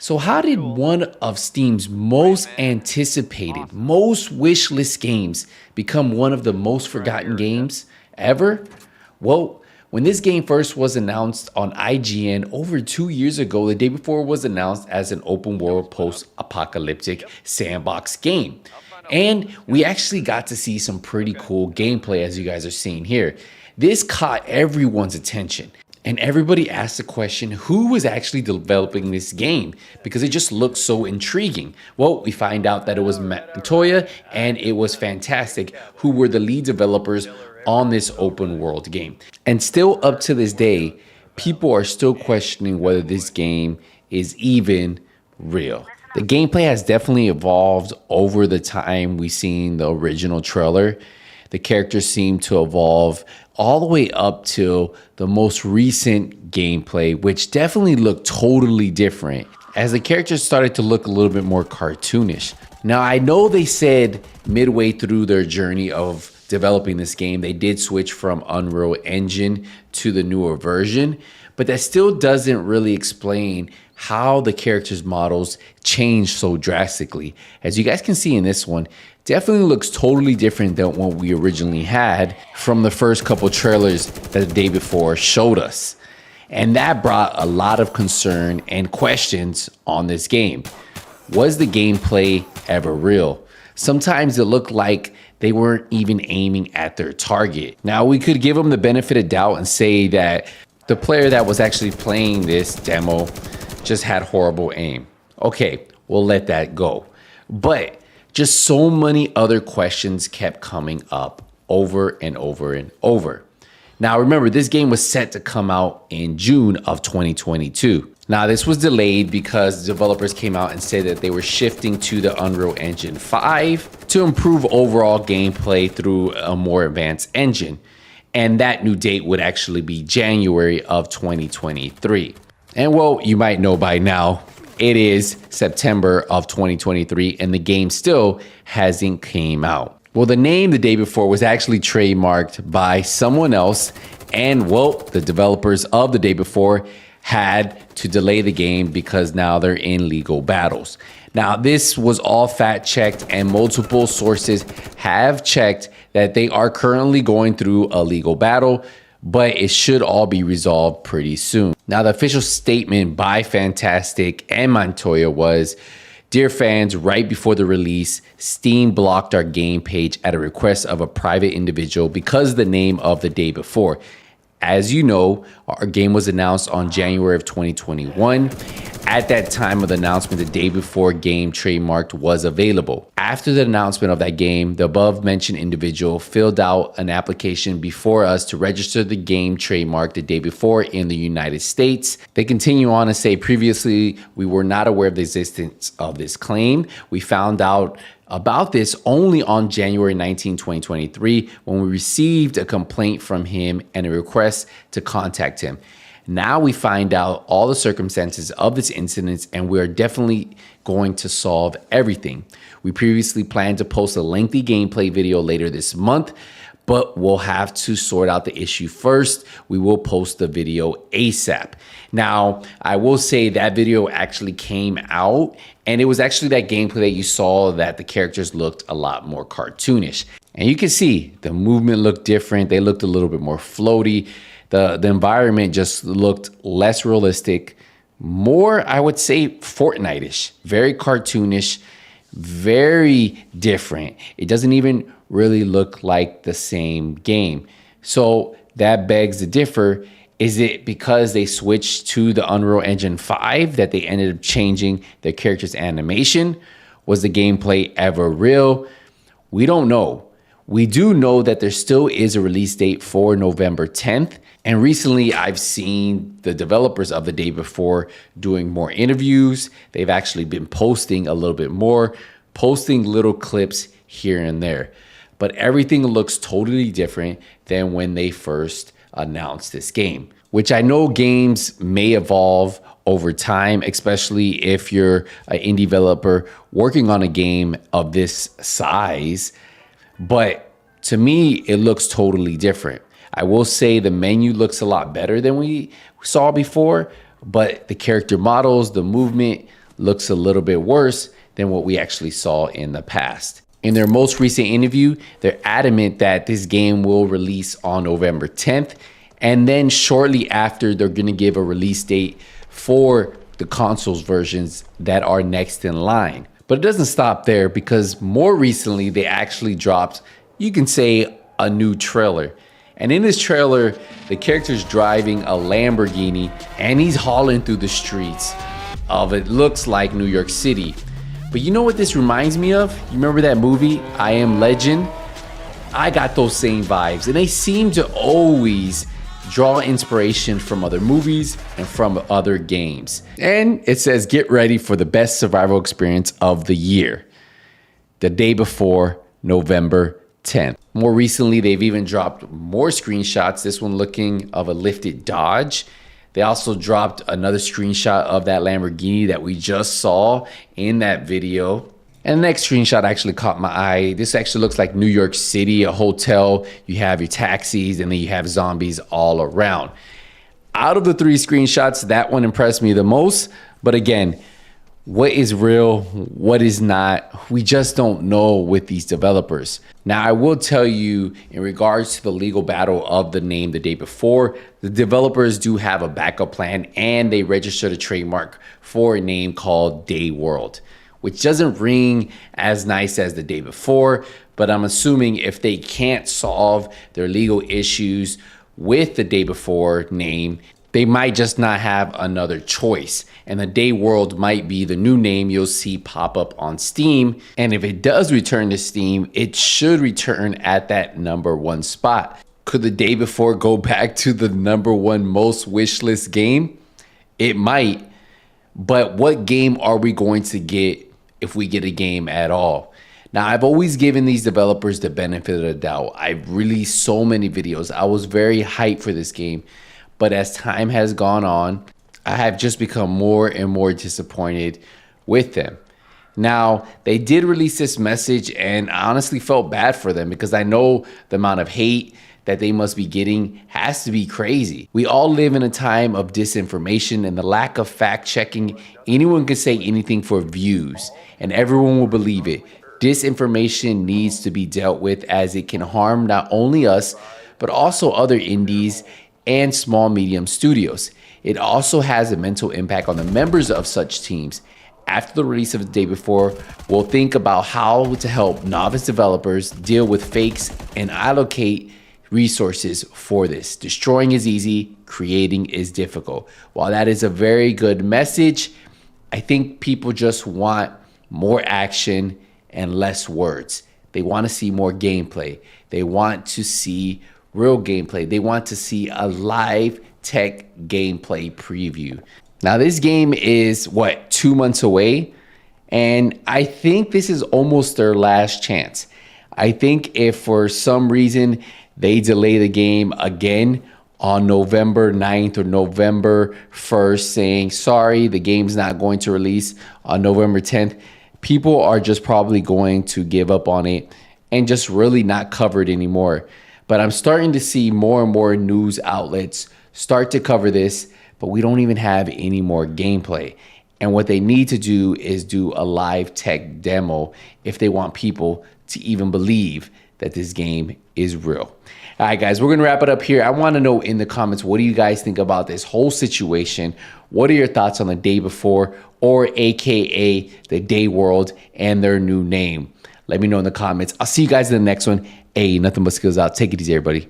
So how did one of Steam's most anticipated, most wishlist games become one of the most forgotten games ever? Well, when this game first was announced on IGN over 2 years ago, the day before it was announced as an open world post-apocalyptic sandbox game. And we actually got to see some pretty cool gameplay, as you guys are seeing here. This caught everyone's attention. And everybody asked the question, who was actually developing this game? Because it just looked so intriguing. Well, we find out that it was Mytona and it was Fntastic, who were the lead developers on this open world game. And still up to this day, people are still questioning whether this game is even real. The gameplay has definitely evolved over the time we've seen the original trailer. The characters seem to evolve all the way up to the most recent gameplay, which definitely looked totally different as the characters started to look a little bit more cartoonish. Now, I know they said midway through their journey of developing this game, they did switch from Unreal Engine to the newer version, but that still doesn't really explain how the characters' models changed so drastically. As you guys can see in this one, definitely looks totally different than what we originally had from the first couple trailers that the day before showed us. And that brought a lot of concern and questions on this game. Was the gameplay ever real? Sometimes it looked like they weren't even aiming at their target. Now, we could give them the benefit of doubt and say that the player that was actually playing this demo just had horrible aim. Okay, we'll let that go. But just so many other questions kept coming up over and over and over. Now, remember, this game was set to come out in June of 2022. Now, this was delayed because developers came out and said that they were shifting to the Unreal Engine 5 to improve overall gameplay through a more advanced engine. And that new date would actually be January of 2023. And well, you might know by now, it is September of 2023 and the game still hasn't came out. Well, the name the day before was actually trademarked by someone else, and well, the developers of the day before had to delay the game because now they're in legal battles. Now, this was all fact checked and multiple sources have checked that they are currently going through a legal battle, but it should all be resolved pretty soon. Now, the official statement by Fntastic and Mytona was, "Dear fans, right before the release, Steam blocked our game page at a request of a private individual because of the name of the day before. As you know, our game was announced on January of 2021. At that time of the announcement, the day before game trademarked was available. After the announcement of that game, the above mentioned individual filled out an application before us to register the game trademark the day before in the United States." They continue on to say, "Previously, we were not aware of the existence of this claim. We found out about this only on January 19, 2023, when we received a complaint from him and a request to contact him. Now we find out all the circumstances of this incident and we are definitely going to solve everything. We previously planned to post a lengthy gameplay video later this month, but we'll have to sort out the issue first. We will post the video ASAP." Now, I will say that video actually came out, and it was actually that gameplay that you saw that the characters looked a lot more cartoonish. And you can see the movement looked different. They looked a little bit more floaty. The environment just looked less realistic, more, I would say, Fortnite-ish, very cartoonish, very different. It doesn't even really look like the same game. So that begs to differ. Is it because they switched to the Unreal Engine 5 that they ended up changing their character's animation? Was the gameplay ever real? We don't know. We do know that there still is a release date for November 10th. And recently I've seen the developers of the day before doing more interviews. They've actually been posting a little bit more, posting little clips here and there. But everything looks totally different than when they first announced this game, which I know games may evolve over time, especially if you're an indie developer working on a game of this size. But to me, it looks totally different. I will say the menu looks a lot better than we saw before, but the character models, the movement looks a little bit worse than what we actually saw in the past. In their most recent interview, they're adamant that this game will release on November 10th. And then shortly after, they're going to give a release date for the consoles versions that are next in line. But it doesn't stop there, because more recently, they actually dropped, you can say, a new trailer. And in this trailer, the character's driving a Lamborghini and he's hauling through the streets of, it looks like, New York City. But you know what this reminds me of? You remember that movie, I Am Legend? I got those same vibes, and they seem to always draw inspiration from other movies and from other games. And it says, get ready for the best survival experience of the year, the day before November 10th. More recently, they've even dropped more screenshots, this one looking of a lifted Dodge. They also dropped another screenshot of that Lamborghini that we just saw in that video. And the next screenshot actually caught my eye. This actually looks like New York City, a hotel. You have your taxis, and then you have zombies all around. Out of the three screenshots, that one impressed me the most. But again, what is real, what is not, we just don't know with these developers. Now, I will tell you, in regards to the legal battle of the name the day before, the developers do have a backup plan, and they registered a trademark for a name called Day World, which doesn't ring as nice as the day before, but I'm assuming if they can't solve their legal issues with the day before name, they might just not have another choice. And the Day World might be the new name you'll see pop up on Steam. And if it does return to Steam, it should return at that #1 spot. Could the day before go back to the #1 most wishlist game? It might. But what game are we going to get if we get a game at all? Now, I've always given these developers the benefit of the doubt. I've released so many videos. I was very hyped for this game. But as time has gone on, I have just become more and more disappointed with them. Now, they did release this message, and I honestly felt bad for them, because I know the amount of hate that they must be getting has to be crazy. We all live in a time of disinformation and the lack of fact checking. Anyone can say anything for views, and everyone will believe it. Disinformation needs to be dealt with, as it can harm not only us, but also other indies and small medium studios. It also has a mental impact on the members of such teams. After the release of the day before, we'll think about how to help novice developers deal with fakes and allocate resources for this. Destroying is easy, creating is difficult. While that is a very good message, I think people just want more action and less words. They want to see more gameplay. They want to see real gameplay. They want to see a live tech gameplay preview. Now, this game is 2 months away, and I think this is almost their last chance. I think if for some reason they delay the game again on November 9th or November 1st, saying, sorry, the game's not going to release on November 10th, people are just probably going to give up on it and just really not cover it anymore. But I'm starting to see more and more news outlets start to cover this, but we don't even have any more gameplay. And what they need to do is do a live tech demo if they want people to even believe that this game is real. All right, guys, we're going to wrap it up here. I want to know in the comments, what do you guys think about this whole situation? What are your thoughts on the day before, or AKA the Day World, and their new name? Let me know in the comments. I'll see you guys in the next one. Hey, Nothing But Skills out. Take it easy, everybody.